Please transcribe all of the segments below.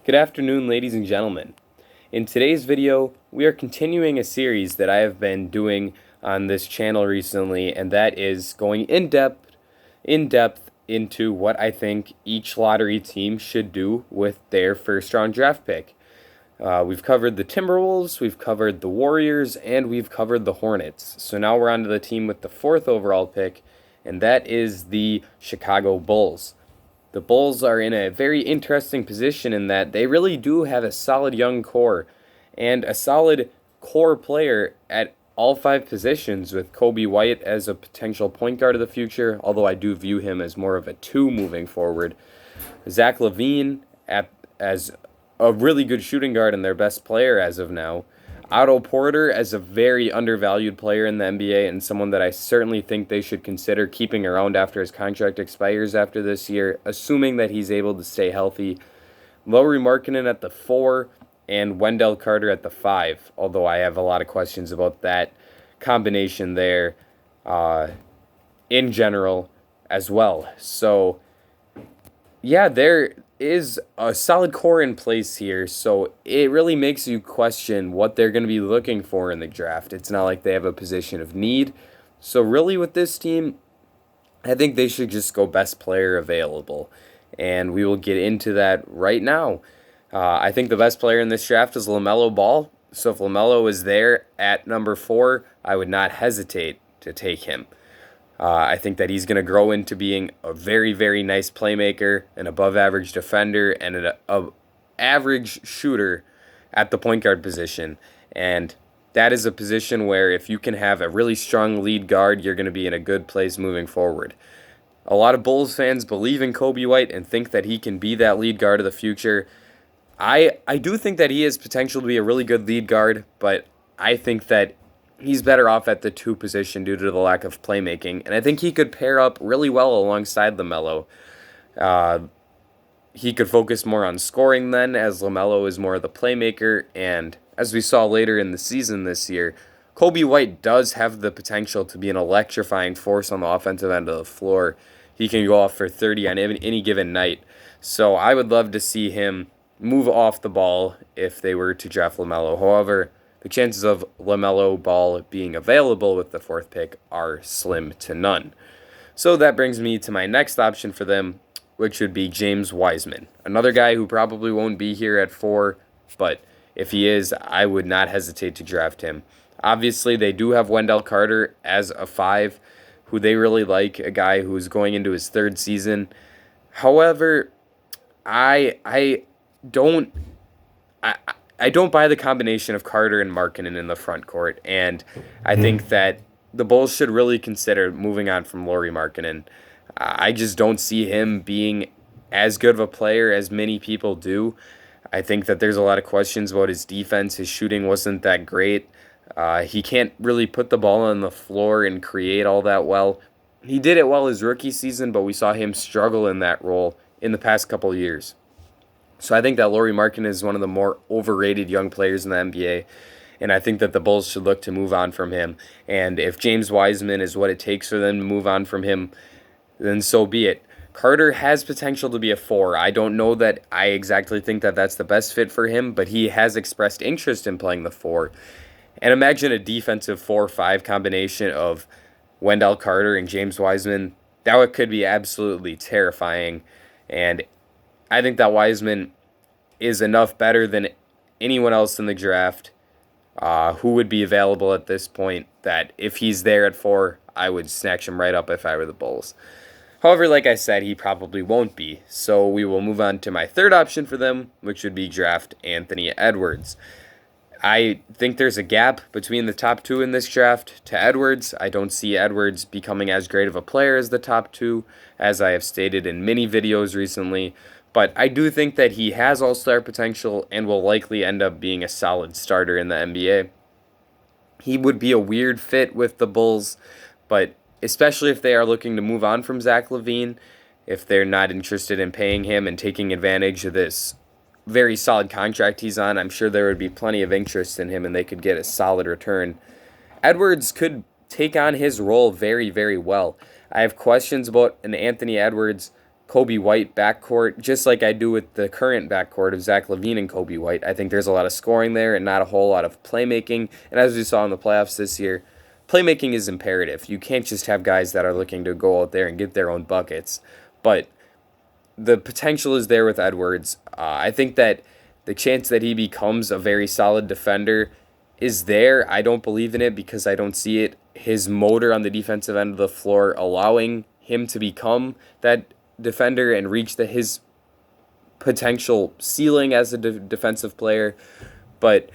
Good afternoon, ladies and gentlemen. In today's video, we are continuing a series that I have been doing on this channel recently, and that is going in depth into what I think each lottery team should do with their first-round draft pick. We've covered the Timberwolves, we've covered the Warriors, and we've covered the Hornets. So now we're on to the team with the 4th overall pick, and that is the Chicago Bulls. The Bulls are in a very interesting position in that they really do have a solid young core and a solid core player at all 5 positions, with Coby White as a potential point guard of the future, although I do view him as more of a 2 moving forward. Zach LaVine as a really good shooting guard and their best player as of now. Otto Porter as a very undervalued player in the NBA and someone that I certainly think they should consider keeping around after his contract expires after this year, assuming that he's able to stay healthy. Lauri Markkanen at the 4 and Wendell Carter at the 5, although I have a lot of questions about that combination there in general as well. So, yeah, there is a solid core in place here, so it really makes you question what they're going to be looking for in the draft. It's not like they have a position of need. So really with this team, I think they should just go best player available, and we will get into that right now. I think the best player in this draft is LaMelo Ball, so if LaMelo is there at number 4, I would not hesitate to take him. I think that he's going to grow into being a very, very nice playmaker, an above-average defender, and an average shooter at the point guard position. And that is a position where if you can have a really strong lead guard, you're going to be in a good place moving forward. A lot of Bulls fans believe in Coby White and think that he can be that lead guard of the future. I do think that he has potential to be a really good lead guard, but I think that he's better off at the 2 position due to the lack of playmaking, and I think he could pair up really well alongside LaMelo. He could focus more on scoring then, as LaMelo is more of the playmaker, and as we saw later in the season this year, Coby White does have the potential to be an electrifying force on the offensive end of the floor. He can go off for 30 on any given night, so I would love to see him move off the ball if they were to draft LaMelo. However, the chances of LaMelo Ball being available with the 4th pick are slim to none. So that brings me to my next option for them, which would be James Wiseman. Another guy who probably won't be here at 4, but if he is, I would not hesitate to draft him. Obviously, they do have Wendell Carter as a 5, who they really like, a guy who's going into his 3rd season. However, I don't buy the combination of Carter and Markkanen in the front court, and I think that the Bulls should really consider moving on from Lauri Markkanen. I just don't see him being as good of a player as many people do. I think that there's a lot of questions about his defense. His shooting wasn't that great. He can't really put the ball on the floor and create all that well. He did it well his rookie season, but we saw him struggle in that role in the past couple of years. So I think that Lauri Markkanen is one of the more overrated young players in the NBA, and I think that the Bulls should look to move on from him. And if James Wiseman is what it takes for them to move on from him, then so be it. Carter has potential to be a 4. I don't know that I exactly think that that's the best fit for him, but he has expressed interest in playing the 4. And imagine a defensive 4-5 combination of Wendell Carter and James Wiseman. That could be absolutely terrifying, and I think that Wiseman is enough better than anyone else in the draft who would be available at this point that if he's there at 4, I would snatch him right up if I were the Bulls. However, like I said, he probably won't be. So we will move on to my 3rd option for them, which would be draft Anthony Edwards. I think there's a gap between the top 2 in this draft to Edwards. I don't see Edwards becoming as great of a player as the top 2, as I have stated in many videos recently. But I do think that he has all-star potential and will likely end up being a solid starter in the NBA. He would be a weird fit with the Bulls, but especially if they are looking to move on from Zach LaVine, if they're not interested in paying him and taking advantage of this very solid contract he's on, I'm sure there would be plenty of interest in him and they could get a solid return. Edwards could take on his role very, very well. I have questions about an Anthony Edwards Kobe White backcourt, just like I do with the current backcourt of Zach LaVine and Kobe White. I think there's a lot of scoring there and not a whole lot of playmaking. And as we saw in the playoffs this year, playmaking is imperative. You can't just have guys that are looking to go out there and get their own buckets. But the potential is there with Edwards. I think that the chance that he becomes a very solid defender is there. I don't believe in it because I don't see it. His motor on the defensive end of the floor allowing him to become that defender and reach his potential ceiling as a defensive player. But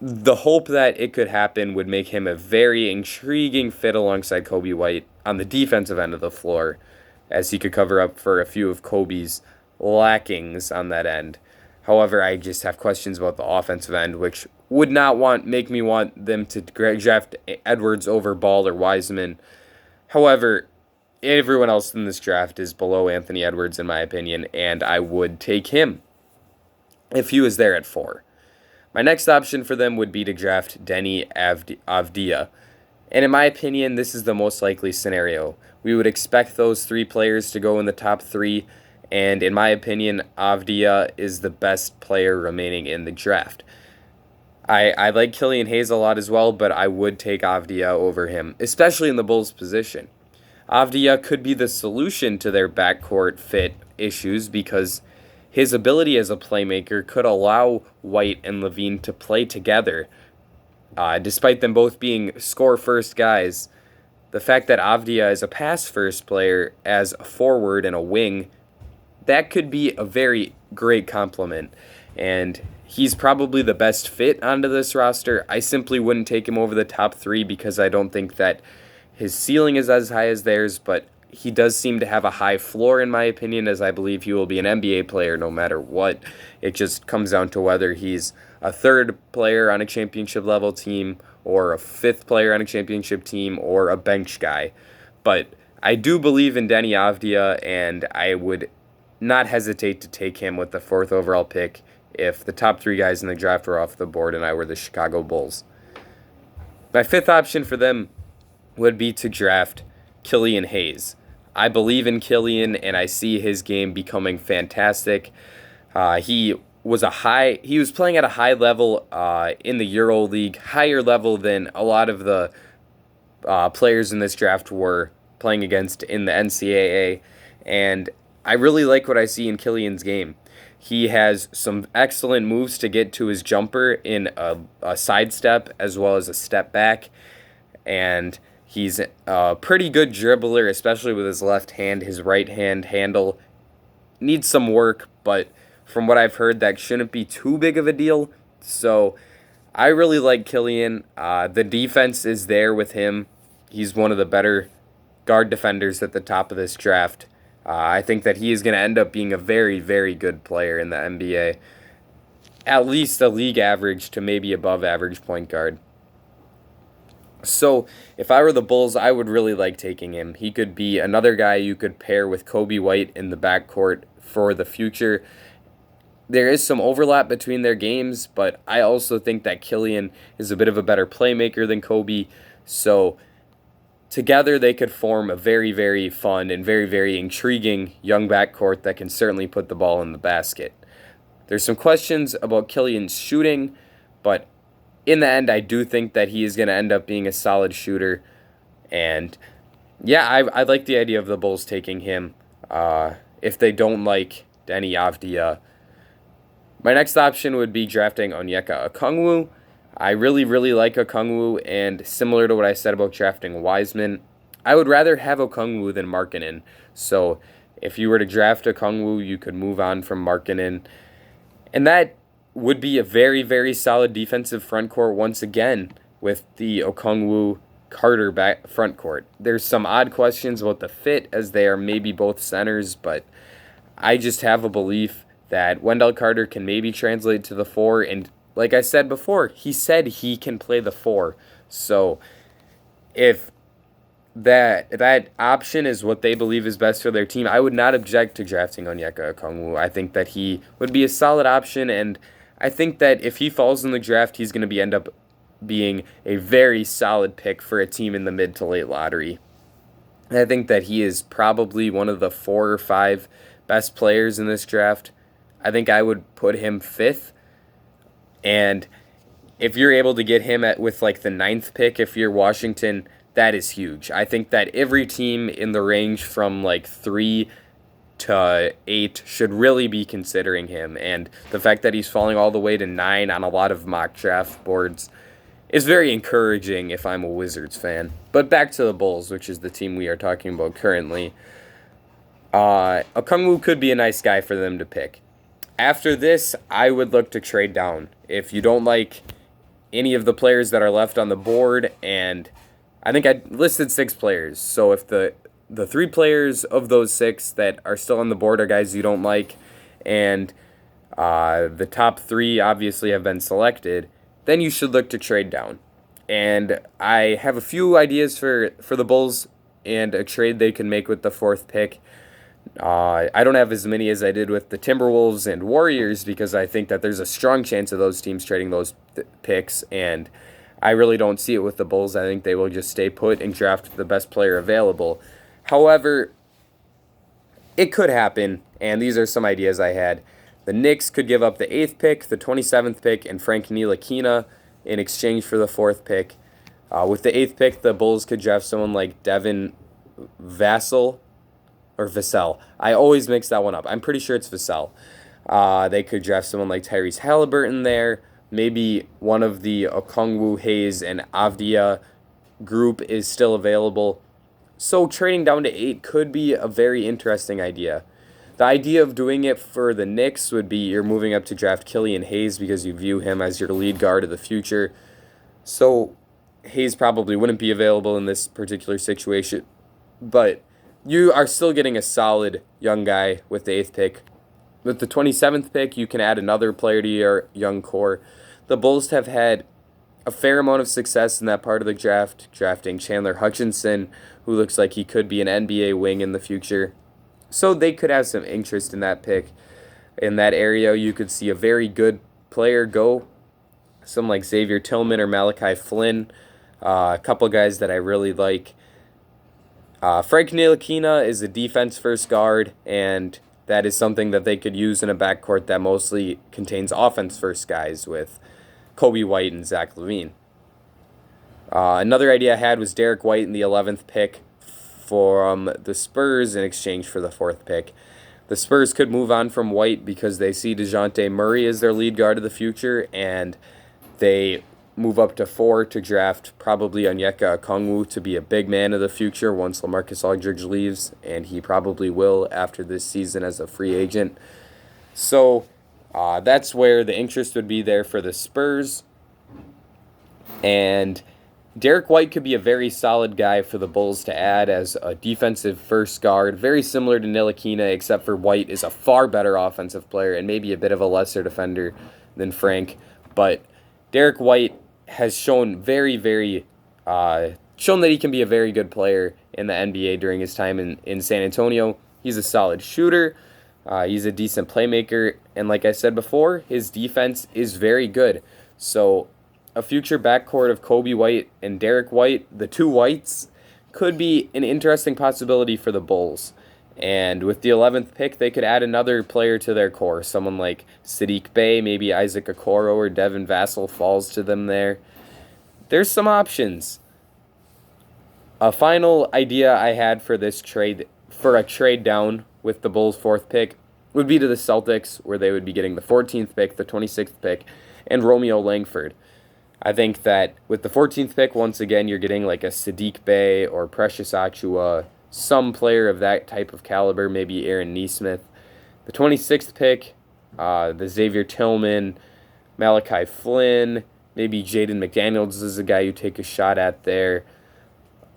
the hope that it could happen would make him a very intriguing fit alongside Kobe White on the defensive end of the floor, as he could cover up for a few of Kobe's lackings on that end. However, I just have questions about the offensive end, which would not make me want them to draft Edwards over Ball or Wiseman. However, everyone else in this draft is below Anthony Edwards, in my opinion, and I would take him if he was there at 4. My next option for them would be to draft Deni Avdija. And in my opinion, this is the most likely scenario. We would expect those 3 players to go in the top 3, and in my opinion, Avdija is the best player remaining in the draft. I like Killian Hayes a lot as well, but I would take Avdija over him, especially in the Bulls' position. Avdija could be the solution to their backcourt fit issues because his ability as a playmaker could allow White and LaVine to play together. Despite them both being score-first guys, the fact that Avdija is a pass-first player as a forward and a wing, that could be a very great compliment. And he's probably the best fit onto this roster. I simply wouldn't take him over the top 3 because I don't think that his ceiling is as high as theirs, but he does seem to have a high floor, in my opinion, as I believe he will be an NBA player no matter what. It just comes down to whether he's a 3rd player on a championship level team or a 5th player on a championship team or a bench guy. But I do believe in Deni Avdija, and I would not hesitate to take him with the 4th overall pick if the top 3 guys in the draft were off the board and I were the Chicago Bulls. My 5th option for them would be to draft Killian Hayes. I believe in Killian, and I see his game becoming fantastic. He was playing at a high level in the Euro League, higher level than a lot of the players in this draft were playing against in the NCAA, and I really like what I see in Killian's game. He has some excellent moves to get to his jumper in a sidestep as well as a step back, and he's a pretty good dribbler, especially with his left hand. His right hand handle needs some work, but from what I've heard, that shouldn't be too big of a deal. So I really like Killian. The defense is there with him. He's one of the better guard defenders at the top of this draft. I think that he is going to end up being a very, very good player in the NBA. At least a league average to maybe above average point guard. So if I were the Bulls, I would really like taking him. He could be another guy you could pair with Kobe White in the backcourt for the future. There is some overlap between their games, but I also think that Killian is a bit of a better playmaker than Kobe. So together they could form a very, very fun and very, very intriguing young backcourt that can certainly put the ball in the basket. There's some questions about Killian's shooting, but in the end, I do think that he is going to end up being a solid shooter. And yeah, I like the idea of the Bulls taking him if they don't like Deni Avdija. My next option would be drafting Onyeka Okongwu. I really, really like Okongwu, and similar to what I said about drafting Wiseman, I would rather have Okongwu than Markkanen. So if you were to draft Okongwu, you could move on from Markkanen. And that would be a very, very solid defensive front court once again with the Okongwu-Carter back front court. There's some odd questions about the fit as they are maybe both centers, but I just have a belief that Wendell Carter can maybe translate to the 4, and like I said before, he said he can play the 4. So if that option is what they believe is best for their team, I would not object to drafting Onyeka Okongwu. I think that he would be a solid option, and I think that if he falls in the draft, he's going to end up being a very solid pick for a team in the mid to late lottery. I think that he is probably one of the 4 or 5 best players in this draft. I think I would put him fifth. And if you're able to get him at with like the ninth pick, if you're Washington, that is huge. I think that every team in the range from like 3 to 8 should really be considering him. And the fact that he's falling all the way to 9 on a lot of mock draft boards is very encouraging if I'm a Wizards fan. But back to the Bulls, which is the team we are talking about currently. Okongwu could be a nice guy for them to pick. After this, I would look to trade down. If you don't like any of the players that are left on the board, and I think I listed 6 players. So if the 3 players of those 6 that are still on the board are guys you don't like, and the top 3 obviously have been selected, then you should look to trade down. And I have a few ideas for the Bulls and a trade they can make with the 4th pick. I don't have as many as I did with the Timberwolves and Warriors because I think that there's a strong chance of those teams trading those picks, and I really don't see it with the Bulls. I think they will just stay put and draft the best player available. However, it could happen, and these are some ideas I had. The Knicks could give up the 8th pick, the 27th pick, and Frank Ntilikina in exchange for the 4th pick. With the 8th pick, the Bulls could draft someone like Devin Vassell. Or Vassell. I always mix that one up. I'm pretty sure it's Vassell. They could draft someone like Tyrese Halliburton there. Maybe one of the Okongwu, Hayes, and Avdia group is still available. So trading down to 8 could be a very interesting idea. The idea of doing it for the Knicks would be you're moving up to draft Killian Hayes because you view him as your lead guard of the future. So Hayes probably wouldn't be available in this particular situation. But you are still getting a solid young guy with the 8th pick. With the 27th pick, you can add another player to your young core. The Bulls have had a fair amount of success in that part of the draft, drafting Chandler Hutchinson, who looks like he could be an NBA wing in the future. So they could have some interest in that pick. In that area, you could see a very good player go. Some like Xavier Tillman or Malachi Flynn. A couple guys that I really like. Frank Ntilikina is a defense-first guard, and that is something that they could use in a backcourt that mostly contains offense-first guys with Coby White and Zach LaVine. Another idea I had was Derek White in the 11th pick from the Spurs in exchange for the 4th pick. The Spurs could move on from White because they see DeJounte Murray as their lead guard of the future, and they move up to 4 to draft probably Onyeka Okongwu to be a big man of the future once LaMarcus Aldridge leaves, and he probably will after this season as a free agent. So that's where the interest would be there for the Spurs. And Derek White could be a very solid guy for the Bulls to add as a defensive first guard, very similar to Ntilikina, except for White is a far better offensive player and maybe a bit of a lesser defender than Frank. But Derek White has shown shown that he can be a very good player in the NBA during his time in San Antonio. He's a solid shooter. He's a decent playmaker. And like I said before, his defense is very good. So a future backcourt of Coby White and Derek White, the 2 Whites, could be an interesting possibility for the Bulls. And with the 11th pick, they could add another player to their core. Someone like Saddiq Bey, maybe Isaac Okoro or Devin Vassell falls to them there. There's some options. A final idea I had for this trade, for a trade down with the Bulls' 4th pick, would be to the Celtics, where they would be getting the 14th pick, the 26th pick, and Romeo Langford. I think that with the 14th pick, once again, you're getting like a Saddiq Bey or Precious Achiuwa, some player of that type of caliber, maybe Aaron Nesmith. The 26th pick, the Xavier Tillman, Malachi Flynn, maybe Jaden McDaniels is a guy you take a shot at there.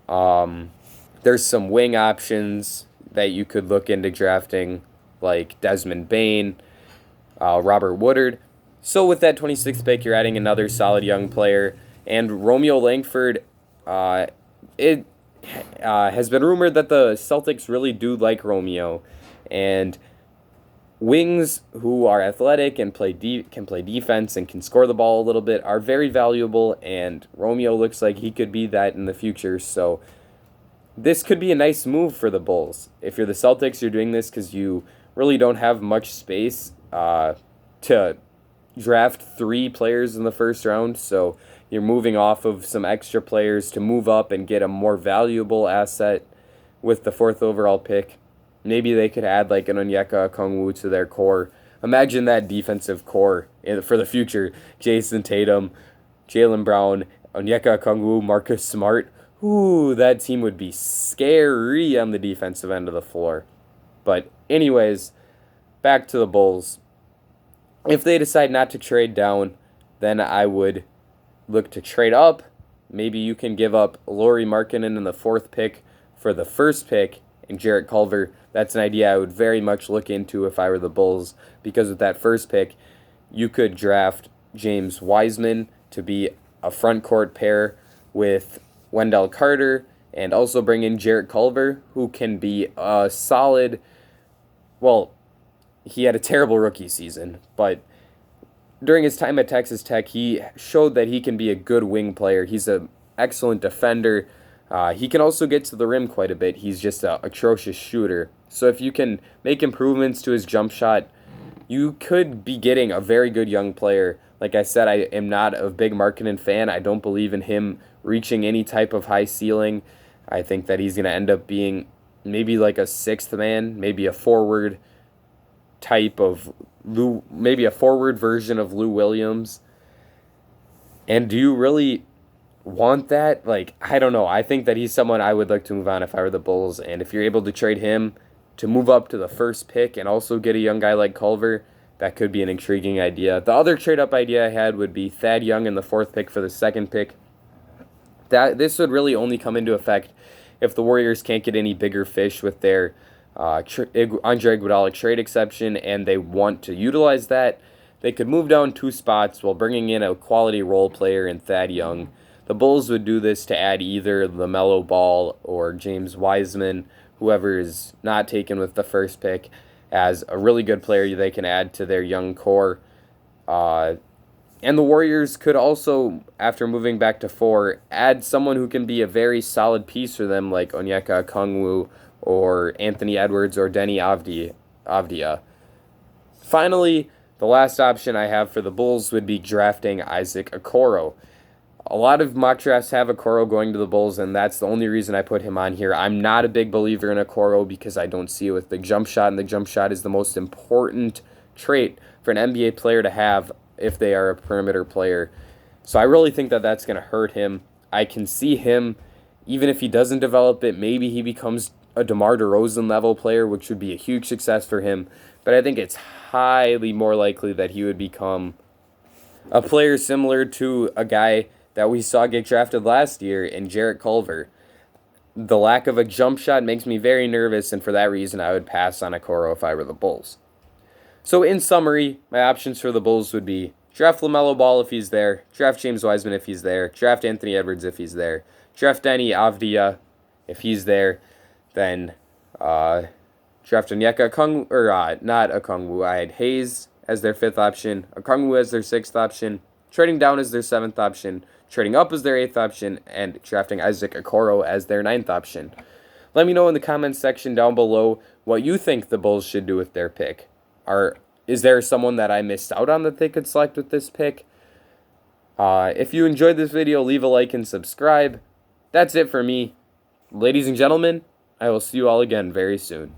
There's some wing options that you could look into drafting, like Desmond Bane, Robert Woodard. So with that 26th pick, you're adding another solid young player. And Romeo Langford, it has been rumored that the Celtics really do like Romeo. And wings who are athletic and can play defense and can score the ball a little bit are very valuable. And Romeo looks like he could be that in the future. So this could be a nice move for the Bulls. If you're the Celtics, you're doing this because you really don't have much space to draft 3 players in the first round. So you're moving off of some extra players to move up and get a more valuable asset with the 4th overall pick. Maybe they could add like an Onyeka Okongwu to their core. Imagine that defensive core for the future. Jason Tatum, Jaylen Brown, Onyeka Okongwu, Marcus Smart. Ooh, that team would be scary on the defensive end of the floor. But anyways, back to the Bulls. If they decide not to trade down, then I would look to trade up. Maybe you can give up Lauri Markkanen in the 4th pick for the 1st pick and Jarrett Culver. That's an idea I would very much look into if I were the Bulls, because with that 1st pick, you could draft James Wiseman to be a front court pair with Wendell Carter, and also bring in Jarrett Culver, who can be a solid, well, he had a terrible rookie season, but during his time at Texas Tech, he showed that he can be a good wing player. He's an excellent defender. He can also get to the rim quite a bit. He's just an atrocious shooter. So if you can make improvements to his jump shot, you could be getting a very good young player. Like I said, I am not a big Markkanen fan. I don't believe in him reaching any type of high ceiling. I think that he's going to end up being maybe like a 6th man, maybe a forward type of maybe a forward version of Lou Williams. And do you really want that? Like, I don't know. I think that he's someone I would like to move on if I were the Bulls. And if you're able to trade him to move up to the 1st pick and also get a young guy like Culver, that could be an intriguing idea. The other trade-up idea I had would be Thad Young in the 4th pick for the 2nd pick. This would really only come into effect if the Warriors can't get any bigger fish with their Andre Iguodala trade exception, and they want to utilize that. They could move down 2 spots while bringing in a quality role player in Thad Young. The Bulls would do this to add either LaMelo Ball or James Wiseman, whoever is not taken with the 1st pick, as a really good player they can add to their young core. And the Warriors could also, after moving back to 4, add someone who can be a very solid piece for them, like Onyeka Okongwu or Anthony Edwards or Deni Avdija. Finally, the last option I have for the Bulls would be drafting Isaac Okoro. A lot of mock drafts have Okoro going to the Bulls, and that's the only reason I put him on here. I'm not a big believer in Okoro because I don't see it with the jump shot, and the jump shot is the most important trait for an NBA player to have if they are a perimeter player. So I really think that that's going to hurt him. I can see him, even if he doesn't develop it, maybe he becomes a DeMar DeRozan level player, which would be a huge success for him. But I think it's highly more likely that he would become a player similar to a guy that we saw get drafted last year in Jarrett Culver. The lack of a jump shot makes me very nervous, and for that reason, I would pass on Okoro if I were the Bulls. So in summary, my options for the Bulls would be draft LaMelo Ball if he's there, draft James Wiseman if he's there, draft Anthony Edwards if he's there, draft Deni Avdija if he's there, then draft Onyeka Okongwu, or not Okongwu. I had Hayes as their 5th option, Okongwu as their 6th option, trading down as their 7th option, trading up as their 8th option, and drafting Isaac Okoro as their 9th option. Let me know in the comments section down below what you think the Bulls should do with their pick. Is there someone that I missed out on that they could select with this pick? If you enjoyed this video, leave a like and subscribe. That's it for me. Ladies and gentlemen, I will see you all again very soon.